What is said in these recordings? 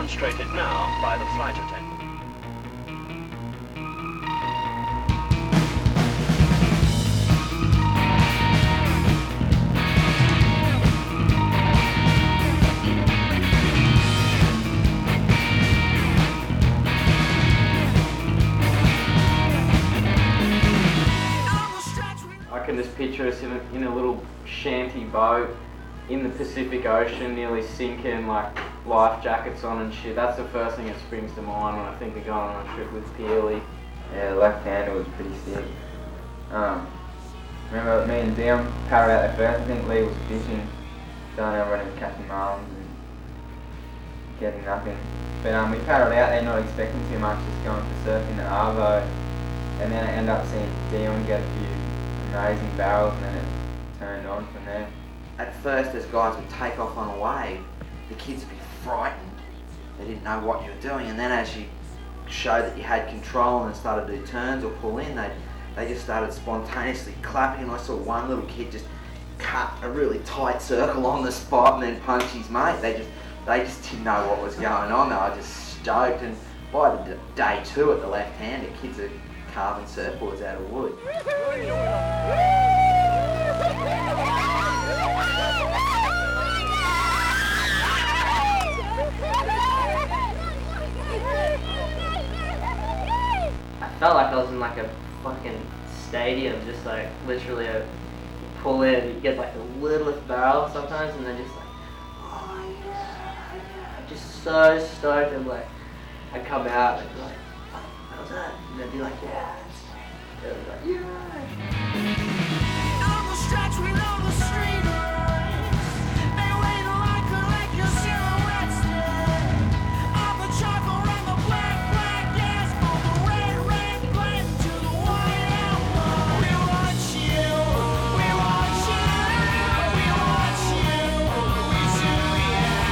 demonstrated now by the flight attendant. I can just picture us in a little shanty boat in the Pacific Ocean, nearly sinking, like life jackets on and shit. That's the first thing that springs to mind when I think of going on a trip with Peely. Yeah, the left-hander was pretty sick. Remember me and Dion paddled out there first. I think Lee was fishing, going over running with Captain Marlins and getting nothing. But we paddled out there not expecting too much, just going for surfing at Arvo. And then I ended up seeing Dion get a few amazing barrels, and then it turned on from there. At first, as guys would take off on a wave, the kids would be frightened. They didn't know what you were doing, and then as you showed that you had control and started to do turns or pull in, they just started spontaneously clapping. And I saw one little kid just cut a really tight circle on the spot and then punch his mate. They just didn't know what was going on. They were just stoked. And by the day two at the left-hander, kids are carving surfboards out of wood. I felt like I was in like a fucking stadium, just like literally pull in, you get like the littlest barrel sometimes, and then just like, oh yeah, just so stoked, and like I'd come out and be like, how was that? And they'd be like, yeah, and I'd be like, yeah. On the stretch we know the street lights. They wait like your silhouettes there. On the charcoal and the black gas. On the red glint to the white outlaw. We want you, we want you, we want you, we do,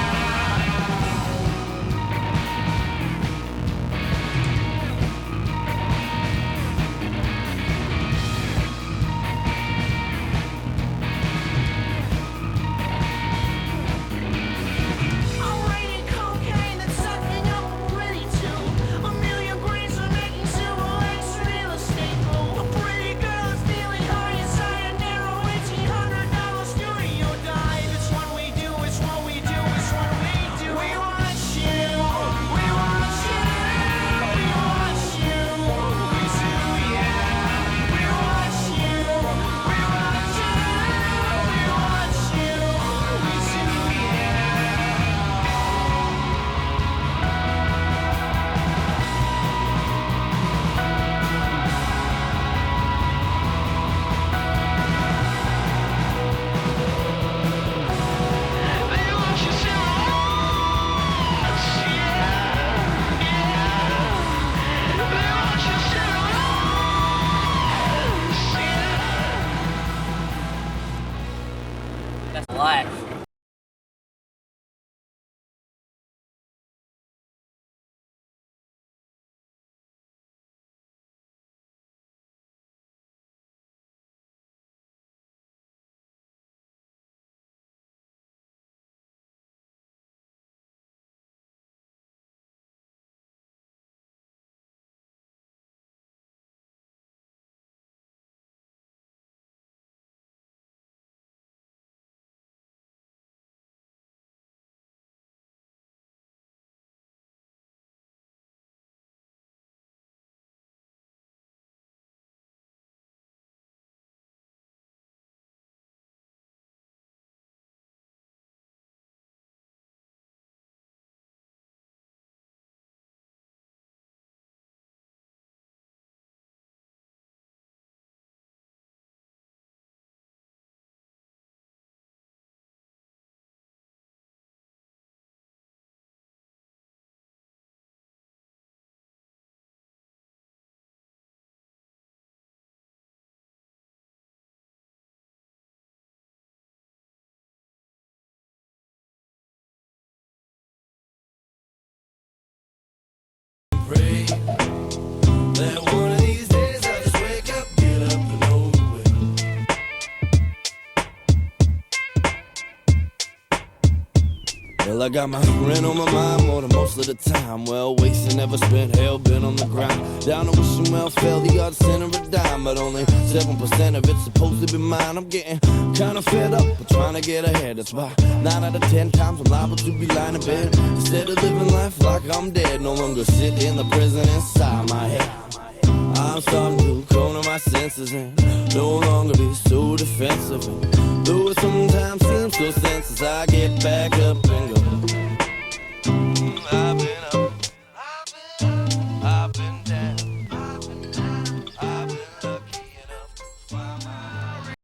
I got my rent on my mind more than most of the time. Well, wasting never spent, hell been on the ground. Down to wishing well fell the odd cent of a dime, but only 7% of it's supposed to be mine. I'm getting kinda fed up with trying to get ahead. That's why 9 out of 10 times I'm liable to be lying in bed. Instead of living life like I'm dead, no longer sit in the prison inside my head. I'm starting to come to my senses and no longer be so defensive. And though it sometimes seems so senseless, I get back up and go. I've been up, I've been down, I've been lucky enough to find my.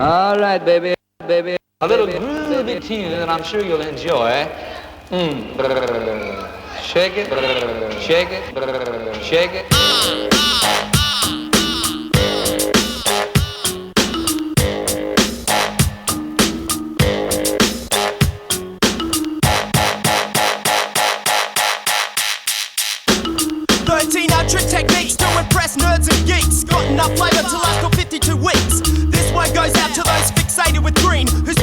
All right, baby. A little groovy tune that I'm sure you'll enjoy. Shake it, shake it, shake it.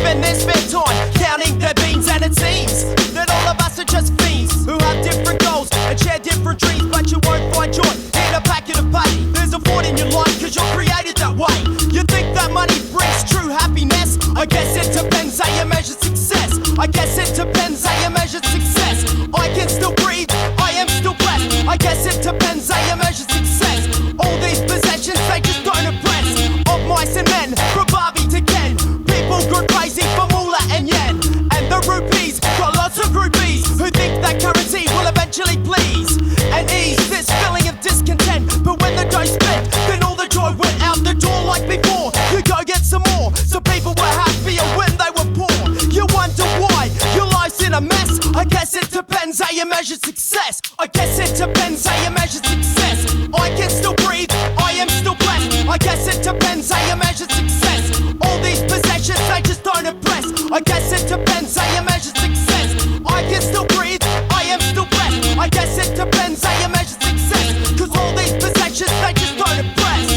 spend their spare time counting their beans, and it seems that all of us are just fiends who have different goals and share different dreams, but you won't find joy in a packet of pay. There's a void in your life cause you're created that way. You think that money brings true happiness? I guess it depends how you measure success. I guess it depends how you measure success. I can still breathe, I am still blessed. I guess it depends how you measure success. All these possessions, they just don't impress. Of mice and men, from Barbie to Ken, people go crazy for moolah and yen. And the rupees got lots of groupies who think that currency will eventually please and ease this feeling of discontent. But when the dough's spent, then all the joy went out the door like before. You go get some more, so people were happier when they were poor. You wonder why your life's in a mess. I guess it depends how you measure success. I guess it depends how you measure success. I can still breathe, I am still blessed. I guess it depends how you measure success. All these possessions, they just don't impress. I guess it depends how you measure success. I can still breathe, I am still blessed. I guess it depends how you measure success. Cause all these possessions, they just don't impress.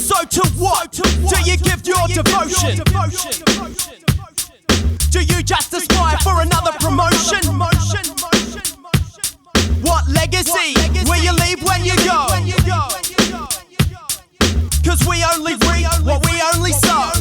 So to what do you give your devotion? Do you just aspire for another promotion? What legacy will you leave when you go? Cause we only reap what we only sow.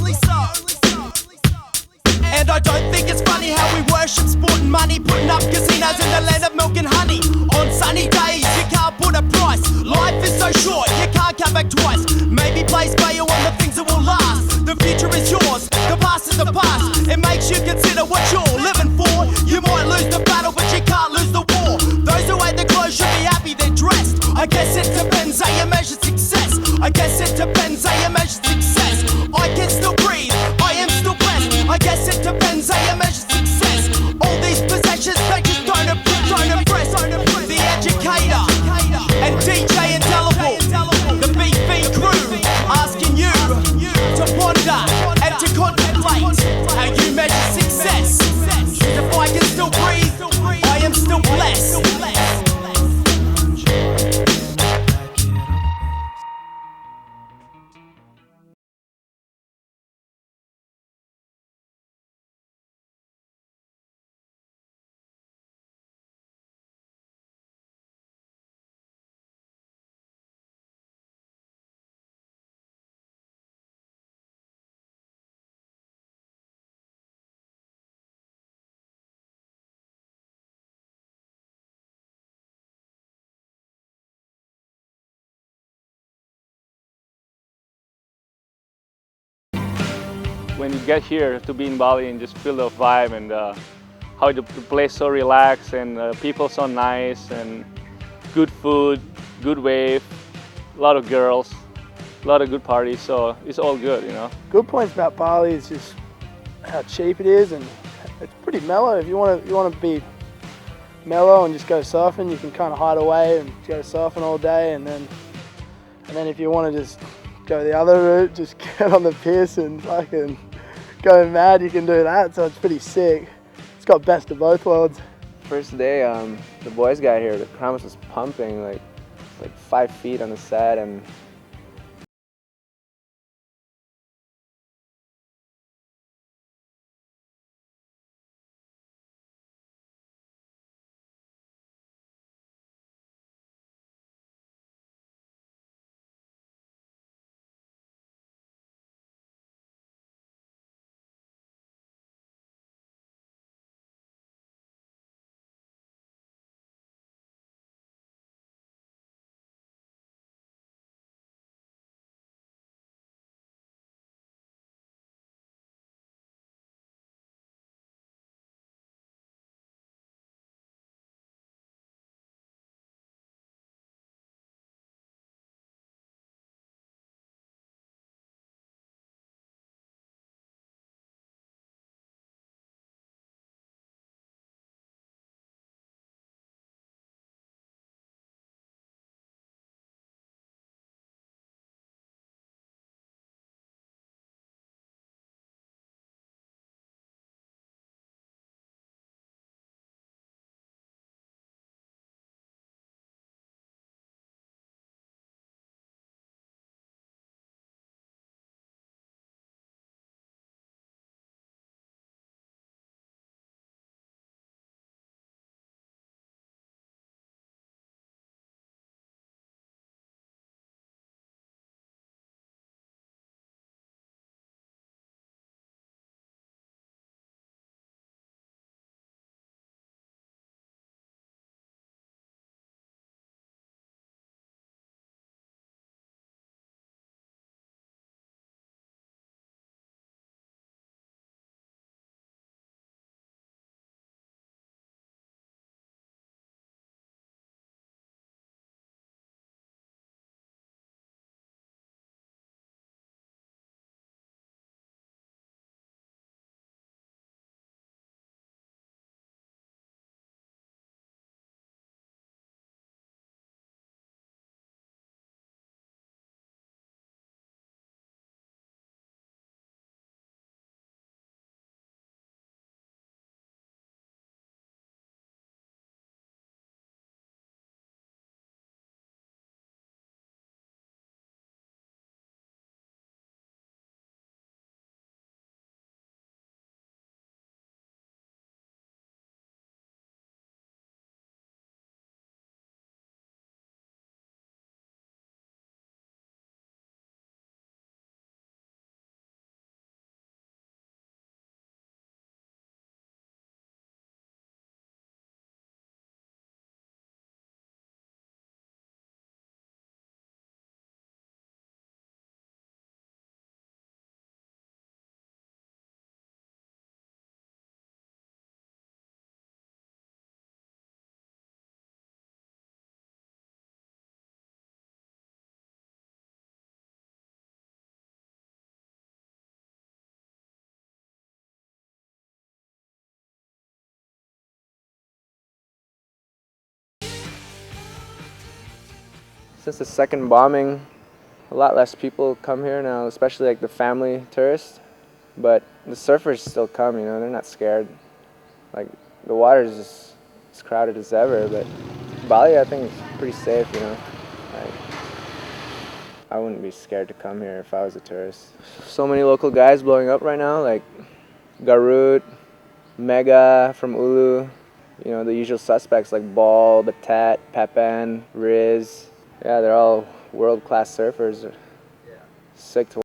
And I don't think it's funny how we worship sport and money, putting up casinos in the land of milk and honey. On sunny days you can't put a price. Life is so short you can't come back twice. Maybe place value on the things that will last. The future is yours, the past is the past. It makes you consider what you're living for. You might lose the battle but you can't lose the war. Those who wear the clothes should be happy they're dressed. I guess it depends how you measure success. I guess it depends how you measure success. I can still breathe, I am still blessed. I guess it depends how you measure success. All these possessions, they just don't impress. The educator and DJ Indelible, the beat crew, asking you to ponder and to contemplate how you measure success. If I can still breathe, I am still blessed. When you get here to be in Bali and just feel the vibe and how the place so relaxed and people so nice and good food, good wave, a lot of girls, a lot of good parties, so it's all good, you know. Good points about Bali is just how cheap it is, and it's pretty mellow. If you want to be mellow and just go surfing, you can kind of hide away and go surfing all day, and then if you want to just go the other route, just get on the piss and fucking go mad, you can do that, so it's pretty sick. It's got best of both worlds. First day, the boys got here, the crowd was pumping, like 5 feet on the set, and Since the second bombing, a lot less people come here now, especially like the family tourists. But the surfers still come, you know, they're not scared. Like, the water is just as crowded as ever, but Bali, I think, is pretty safe, you know. Like, I wouldn't be scared to come here if I was a tourist. So many local guys blowing up right now, like Garut, Mega from Ulu, you know, the usual suspects like Ball, Batat, Pepan, Riz. Yeah, they're all world-class surfers. Sick to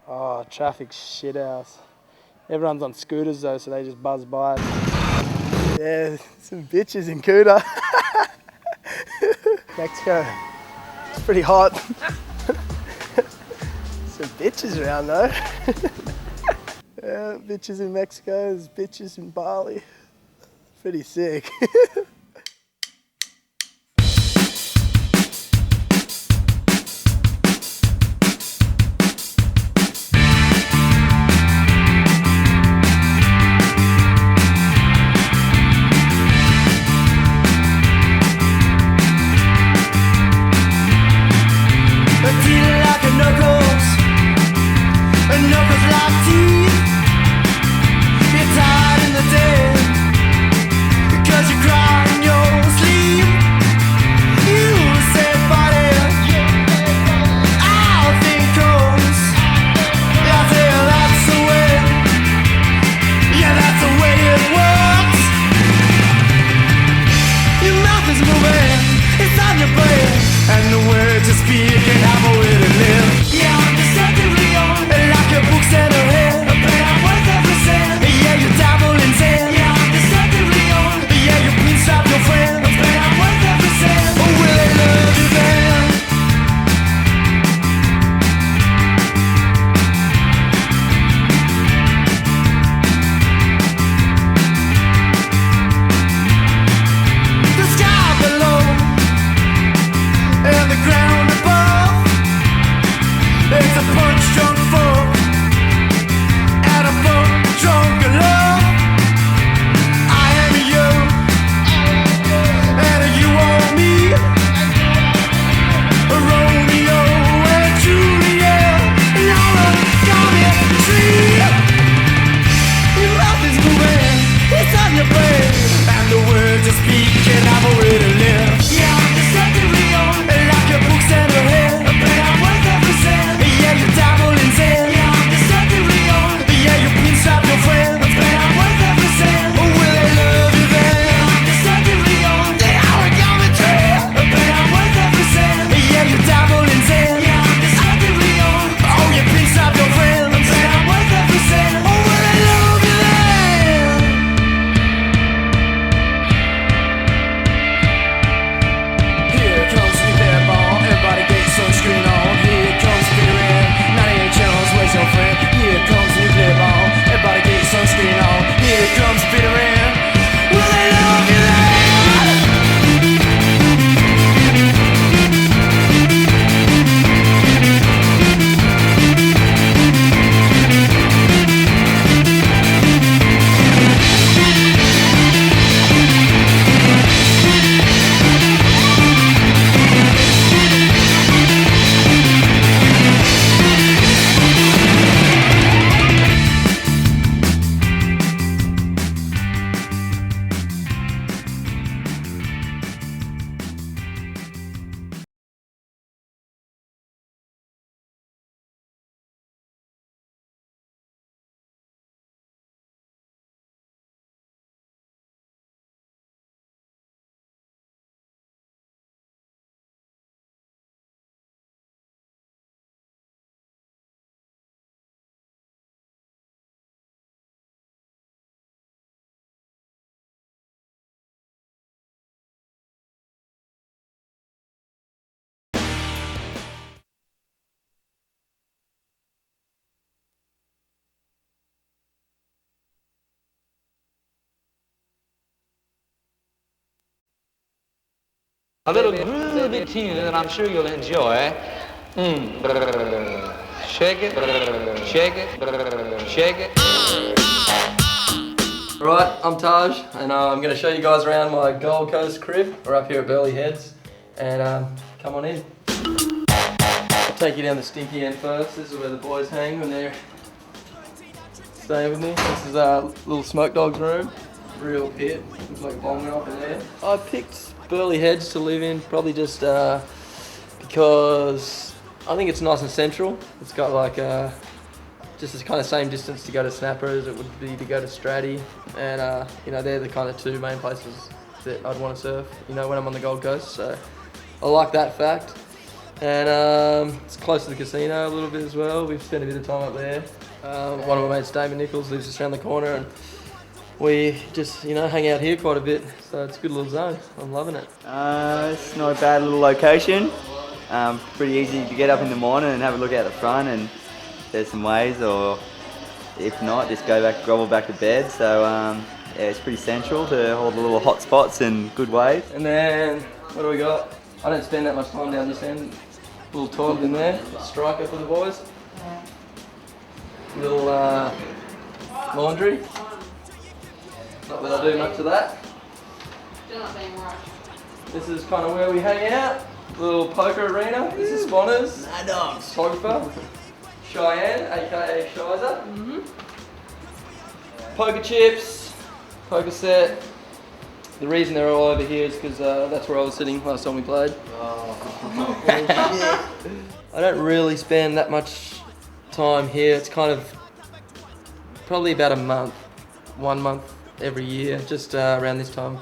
Oh, traffic shit house. Everyone's on scooters though, so they just buzz by. Yeah, some bitches in Kuta. Mexico. It's pretty hot. Some bitches around though. Yeah, bitches in Mexico, there's bitches in Bali. Pretty sick. And the ground above A little groovy tune that I'm sure you'll enjoy. Shake it, shake it, shake it. Right, I'm Taj, and I'm going to show you guys around my Gold Coast crib. We're up here at Burleigh Heads, and come on in. I'll take you down the stinky end first. This is where the boys hang when they're staying with me. This is our little smoke dog's room. Real pit. Looks like a bomb off in there. I picked Burleigh Heads to live in probably just because I think it's nice and central. It's got like just the kind of same distance to go to Snapper as it would be to go to Stratty, and you know, they're the kind of two main places that I'd want to surf, you know, when I'm on the Gold Coast. So I like that fact, and it's close to the casino a little bit as well. We've spent a bit of time up there. One of my mates, Dion Nicol, lives just around the corner, and we just, you know, hang out here quite a bit. So it's a good little zone. I'm loving it. It's not a bad little location. Pretty easy to get up in the morning and have a look out the front, and there's some ways, or if not, just grovel back to bed. So yeah, it's pretty central to all the little hot spots and good waves. And then, what do we got? I don't spend that much time down this end. Little toilet in there, striker for the boys. Little laundry. Not that I do much of that. This is kind of where we hang out. Little poker arena. This is Sponners. Photographer. Cheyenne, aka Shizer. Poker chips. Poker set. The reason they're all over here is because that's where I was sitting last time we played. I don't really spend that much time here. It's kind of probably about a month, 1 month every year, just around this time,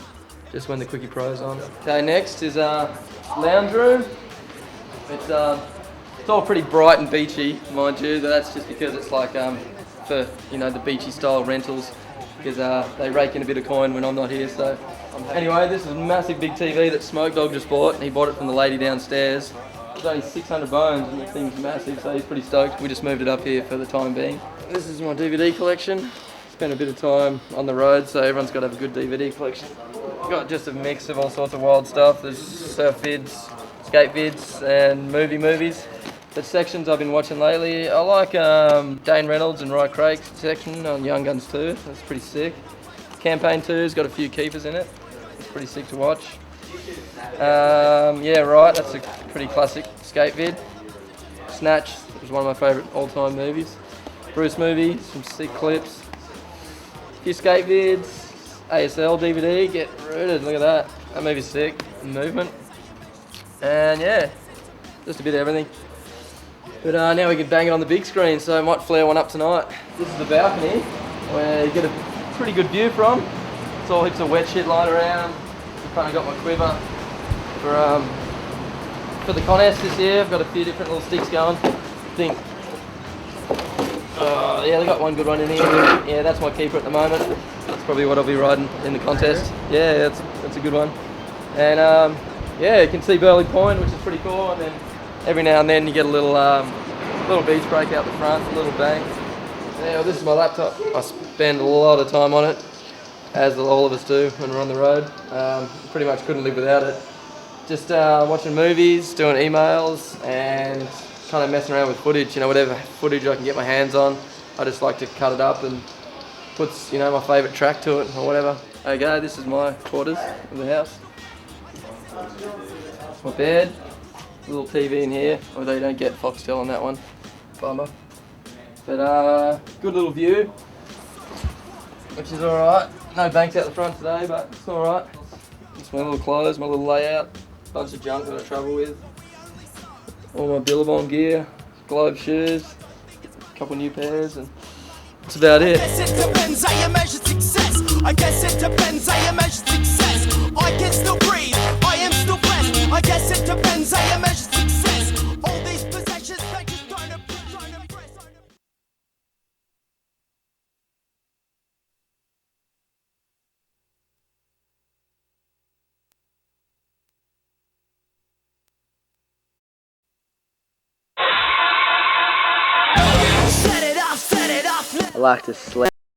just when the Quickie Pro's on. Okay, next is lounge room. It's all pretty bright and beachy, mind you. That's just because it's like for, you know, the beachy style rentals, because they rake in a bit of coin when I'm not here. So anyway, this is a massive big TV that Smoke Dog just bought. He bought it from the lady downstairs. It's only 600 bones and the thing's massive, so he's pretty stoked. We just moved it up here for the time being. This is my DVD collection. Spent a bit of time on the road, so everyone's got to have a good DVD collection. Got just a mix of all sorts of wild stuff. There's surf vids, skate vids, and movies. The sections I've been watching lately, I like Dane Reynolds and Rye Craig's section on Young Guns 2. That's pretty sick. Campaign 2's got a few keepers in it. It's pretty sick to watch. Yeah, right, that's a pretty classic skate vid. Snatch was one of my favourite all-time movies. Bruce movie, some sick clips. A few skate vids, ASL DVD, get rooted, look at that. That movie's sick, movement. And yeah, just a bit of everything. But now we can bang it on the big screen, so I might flare one up tonight. This is the balcony, where you get a pretty good view from. It's all heaps of wet shit lying around. I've kind of got my quiver for the contest this year. I've got a few different little sticks going. I think, yeah, they got one good one in here. Yeah, that's my keeper at the moment. That's probably what I'll be riding in the contest. Yeah, that's a good one. And yeah, you can see Burleigh Point, which is pretty cool. And then every now and then you get a little beach break out the front, a little bank. Yeah, well, this is my laptop. I spend a lot of time on it, as all of us do when we're on the road. Pretty much couldn't live without it. Just watching movies, doing emails, and kind of messing around with footage. You know, whatever footage I can get my hands on, I just like to cut it up and put, you know, my favourite track to it or whatever. Okay, this is my quarters of the house. My bed, little TV in here, although you don't get Foxtel on that one. Bummer. But good little view, which is alright. No banks out the front today, but it's alright. Just my little clothes, my little layout, bunch of junk that I travel with. All my Billabong gear, globe shoes, a couple new pairs, and that's about it. I guess it depends how you measure success. I guess it depends how you measure success. I can still breathe, I am still blessed. I guess it depends how you measure success. All these possessions, they just trying to press. I like to slay.